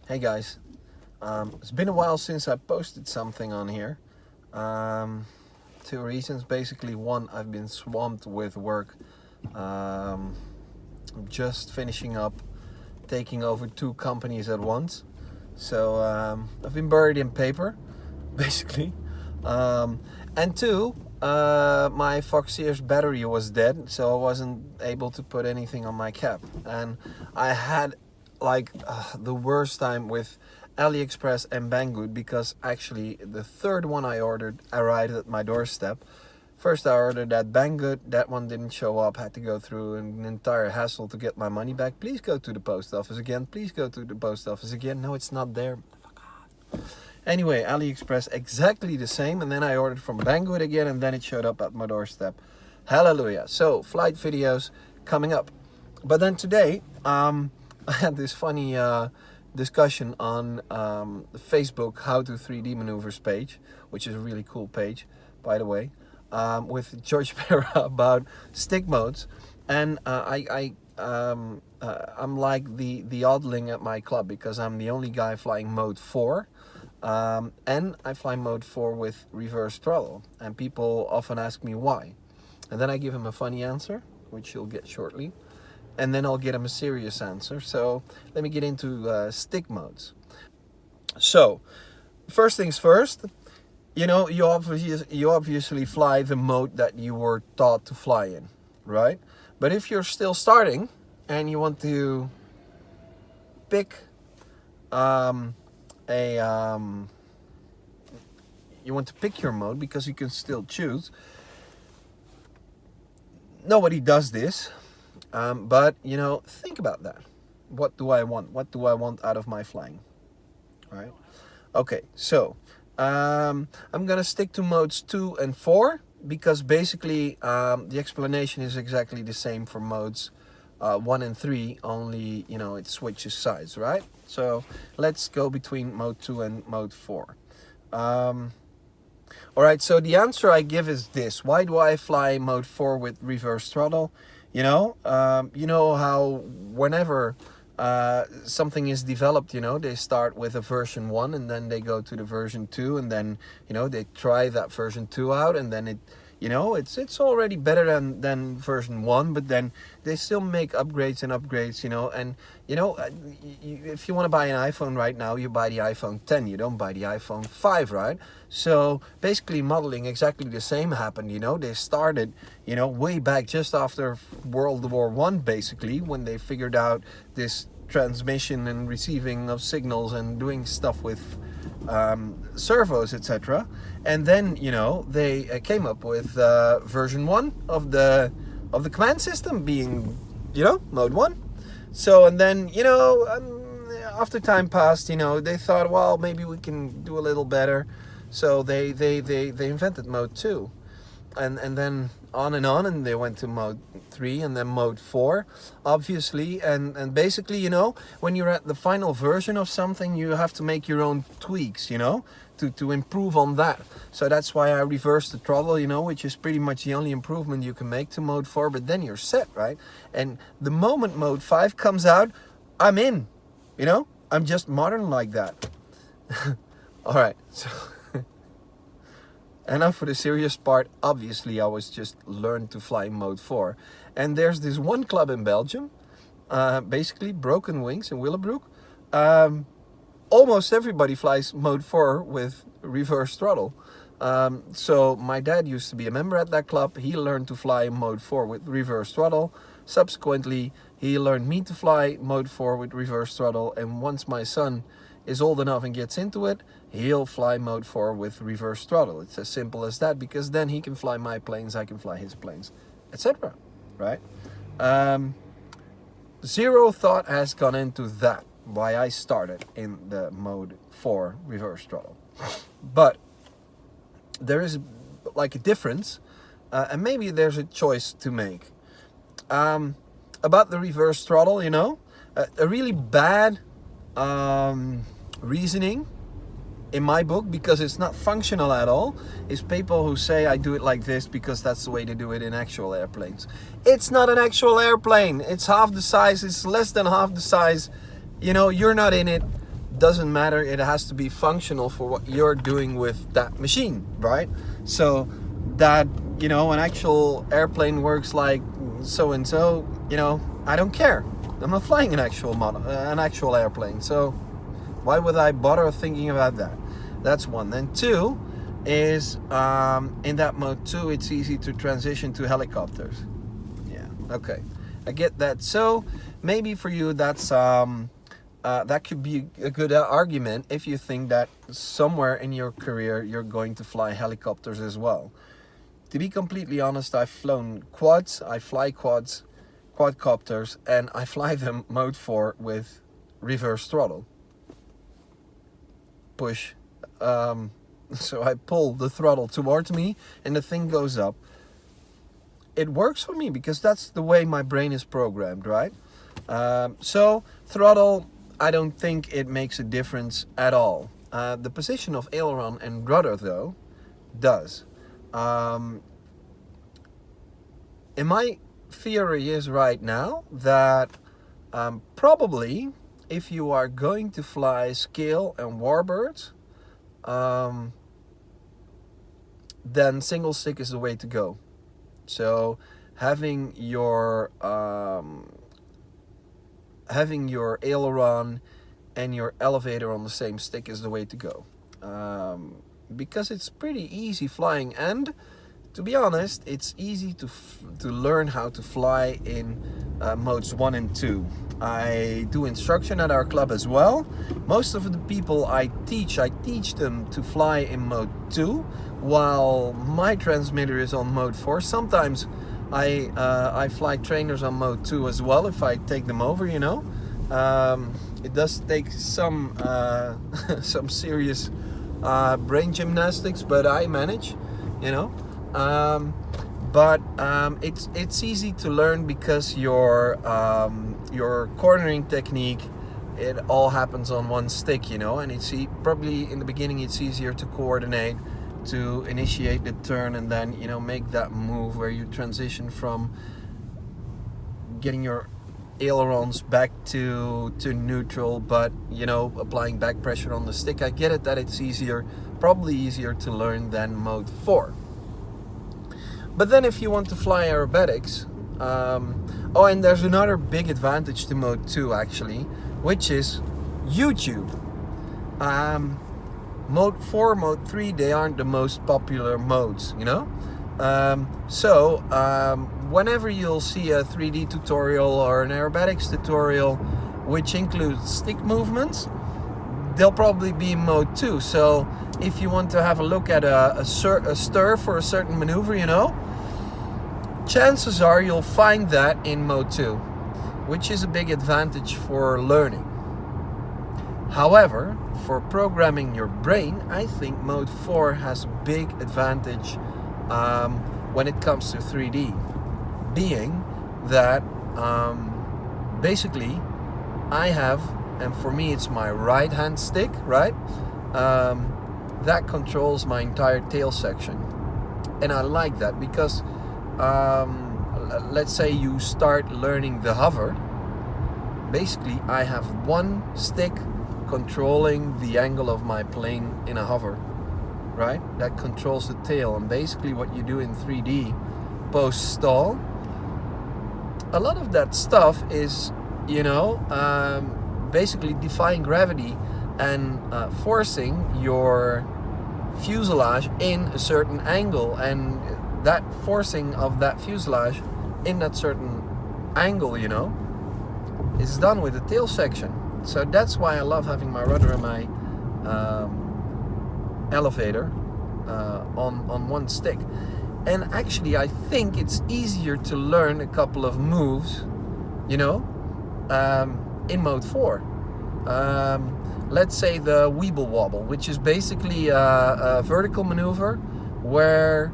Hey guys, it's been a while since I posted something on here. Two reasons. Basically, one, I've been swamped with work. I'm just finishing up taking over two companies at once. So I've been buried in paper, basically. And two, my Foxeer's battery was dead, so I wasn't able to put anything on my cap. And I had the worst time with AliExpress and Banggood, because actually the third one I ordered arrived at my doorstep. First I ordered at Banggood, that one didn't show up, had to go through an entire hassle to get my money back. Please go to the post office again, please go to the post office again. No, it's not there. Anyway, AliExpress exactly the same, and then I ordered from Banggood again, and then it showed up at my doorstep. Hallelujah. So flight videos coming up. But then today I had this funny discussion on Facebook, How to 3D Maneuvers page, which is a really cool page, by the way, with George Pera about Stickmodes. And I'm like the oddling at my club, because I'm the only guy flying mode 4. And I fly mode 4 with reverse throttle, and people often ask me why, and then I give them a funny answer, which you'll get shortly, and then I'll get them a serious answer. So let me get into stick modes. So first things first, you obviously fly the mode that you were taught to fly in, right? But if you're still starting and you want to pick you want to pick your mode, because you can still choose. Nobody does this, but think about that. What do I want? What do I want out of my flying? All right. Okay, so I'm gonna stick to modes 2 and 4, because basically the explanation is exactly the same for modes 1 and 3, only it switches sides, right? So let's go between mode 2 and mode 4. Alright, so the answer I give is this. Why do I fly mode 4 with reverse throttle? You know how whenever something is developed, they start with a version 1, and then they go to the version 2, and then they try that version 2 out, and then it's already better than version 1, but then they still make upgrades and upgrades, and if you want to buy an iPhone right now, you buy the iPhone 10, you don't buy the iPhone 5, right? So basically modeling exactly the same happened. They started way back just after World War I, basically, when they figured out this transmission and receiving of signals and doing stuff with servos, etc. And then they came up with version 1 of the command system being mode 1. So, and then after time passed, they thought, well, maybe we can do a little better. So they invented mode 2, and then on, and they went to mode 3 and then mode 4, obviously, and basically when you're at the final version of something, you have to make your own tweaks to improve on that. So that's why I reversed the throttle, which is pretty much the only improvement you can make to mode 4, but then you're set, right? And the moment mode 5 comes out, I'm in, I'm just modern like that. All right, so and now for the serious part. Obviously I was just learned to fly mode 4, and there's this one club in Belgium, basically Broken Wings in Willebroek. Almost everybody flies mode 4 with reverse throttle. So my dad used to be a member at that club. He learned to fly mode 4 with reverse throttle. Subsequently, he learned me to fly mode 4 with reverse throttle, and once my son is old enough and gets into it, he'll fly mode 4 with reverse throttle. It's as simple as that, because then he can fly my planes, I can fly his planes, etc. Right? Zero thought has gone into that, why I started in the mode 4 reverse throttle. But there is like a difference, and maybe there's a choice to make. About the reverse throttle, a really bad reasoning in my book, because it's not functional at all, is people who say I do it like this because that's the way to do it in actual airplanes. It's not an actual airplane. It's half the size. It's less than half the size. You're not in it. doesn't matter, it has to be functional for what you're doing with that machine, right? So that, you know, an actual airplane works like so and so, you know, I don't care. I'm not flying an actual airplane, so why would I bother thinking about that? That's one. Then two is in that mode 2, it's easy to transition to helicopters. Yeah, okay, I get that. So maybe for you that's that could be a good argument if you think that somewhere in your career you're going to fly helicopters as well. To be completely honest, I've flown quads, I fly quads, quadcopters, and I fly them mode 4 with reverse throttle. Push. So I pull the throttle towards me and the thing goes up. It works for me because that's the way my brain is programmed, right? So throttle, I don't think it makes a difference at all. The position of aileron and rudder though does. And my theory is right now that probably if you are going to fly scale and warbirds, then single stick is the way to go. So having your aileron and your elevator on the same stick is the way to go, because it's pretty easy flying, and to be honest, it's easy to learn how to fly in modes 1 and 2. I do instruction at our club as well. Most of the people I teach them to fly in mode 2, while my transmitter is on mode 4. Sometimes I fly trainers on mode 2 as well if I take them over, you know. It does take some some serious brain gymnastics, but I manage, you know. It's easy to learn because your cornering technique, it all happens on one stick, you know, and it's probably in the beginning it's easier to coordinate, to initiate the turn, and then, you know, make that move where you transition from getting your ailerons back to neutral, but, you know, applying back pressure on the stick. I get it that it's easier, probably easier to learn than mode 4. But then if you want to fly aerobatics, oh, and there's another big advantage to mode 2 actually, which is YouTube. Mode 4, mode 3, they aren't the most popular modes, you know. Whenever you'll see a 3D tutorial or an aerobatics tutorial which includes stick movements, they'll probably be in mode 2. So if you want to have a look at a stir for a certain maneuver, you know, chances are you'll find that in mode 2, which is a big advantage for learning. However, for programming your brain, I think mode 4 has a big advantage when it comes to 3D, being that basically I have, and for me it's my right hand stick, right, that controls my entire tail section, and I like that because let's say you start learning the hover, basically I have one stick controlling the angle of my plane in a hover, right? That controls the tail. And basically what you do in 3D post stall, a lot of that stuff is, you know, basically defying gravity and forcing your fuselage in a certain angle, and that forcing of that fuselage in that certain angle, you know, is done with the tail section. So that's why I love having my rudder and my elevator on one stick. And actually I think it's easier to learn a couple of moves, you know, in mode 4. Let's say the Weeble Wobble, which is basically a vertical maneuver where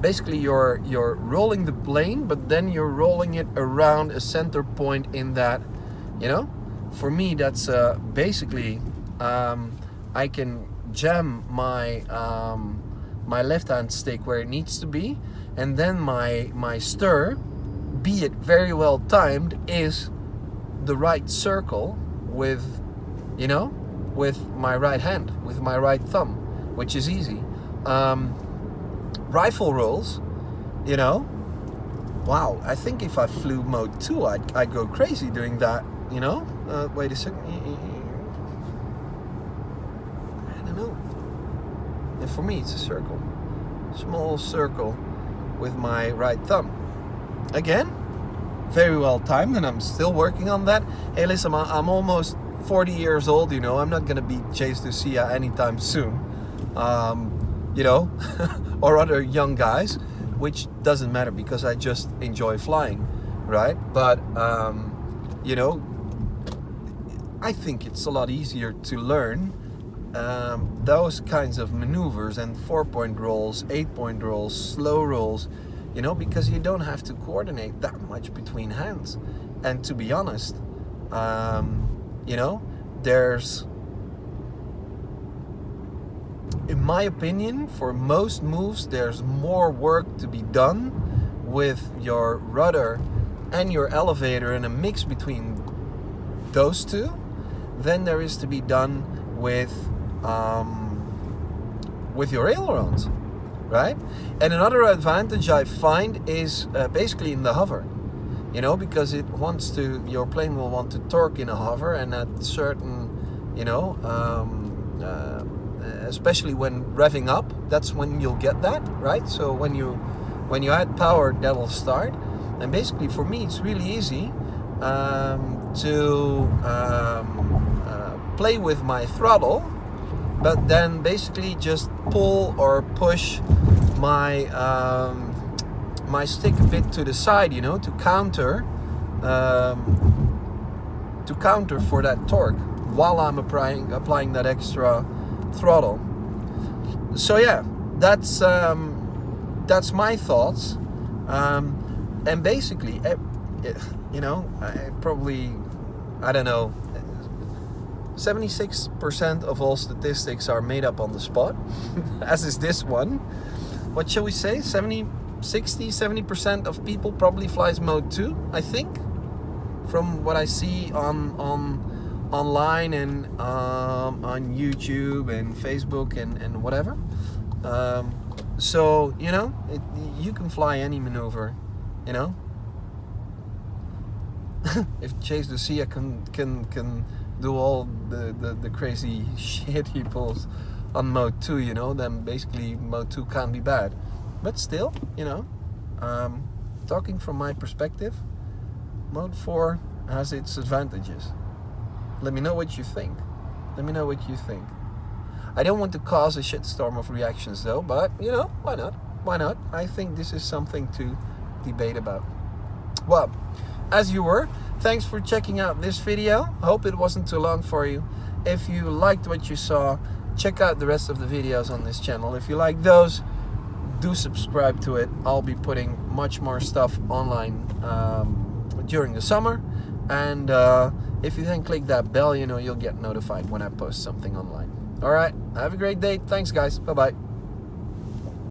basically you're rolling the plane, but then you're rolling it around a center point in that, you know. For me, that's basically I can jam my my left hand stick where it needs to be, and then my stir, be it very well timed, is the right circle with you know, with my right hand, with my right thumb, which is easy. Rifle rolls, you know, wow, I think if I flew mode 2, I'd go crazy doing that, you know. Wait a second. I don't know. And for me, it's a circle. Small circle with my right thumb. Again, very well timed, and I'm still working on that. Hey, listen, I'm almost 40 years old, you know. I'm not going to be Chase Lucia anytime soon. You know, or other young guys, which doesn't matter because I just enjoy flying, right? But, you know, I think it's a lot easier to learn those kinds of maneuvers and 4-point rolls, 8-point rolls, slow rolls, you know, because you don't have to coordinate that much between hands. And to be honest, you know, there's, in my opinion, for most moves, there's more work to be done with your rudder and your elevator, in a mix between those two, than there is to be done with your ailerons, right? And another advantage I find is basically in the hover, you know, because it wants to, your plane will want to torque in a hover, and at certain, you know, especially when revving up, that's when you'll get that, right? So when you add power, that'll start. And basically for me, it's really easy to play with my throttle, but then basically just pull or push my my stick a bit to the side, you know, to counter for that torque while I'm applying that extra throttle. So yeah, that's my thoughts, and basically, you know, I don't know, 76% of all statistics are made up on the spot, as is this one. What shall we say? 70% of people probably flies mode 2, I think, from what I see online and on YouTube and Facebook and whatever. So, you know, you can fly any maneuver, you know. If Chase Lucia can do all the crazy shit he pulls on mode 2, you know, then basically mode 2 can't be bad. But still, you know, talking from my perspective, mode 4 has its advantages. Let me know what you think. Let me know what you think. I don't want to cause a shitstorm of reactions though, but, you know, why not? Why not? I think this is something to debate about. Well, as you were, thanks for checking out this video. Hope it wasn't too long for you. If you liked what you saw, check out the rest of the videos on this channel. If you like those, do subscribe to it. I'll be putting much more stuff online during the summer. And if you then click that bell, you know, you'll get notified when I post something online. All right, have a great day. Thanks, guys. Bye-bye.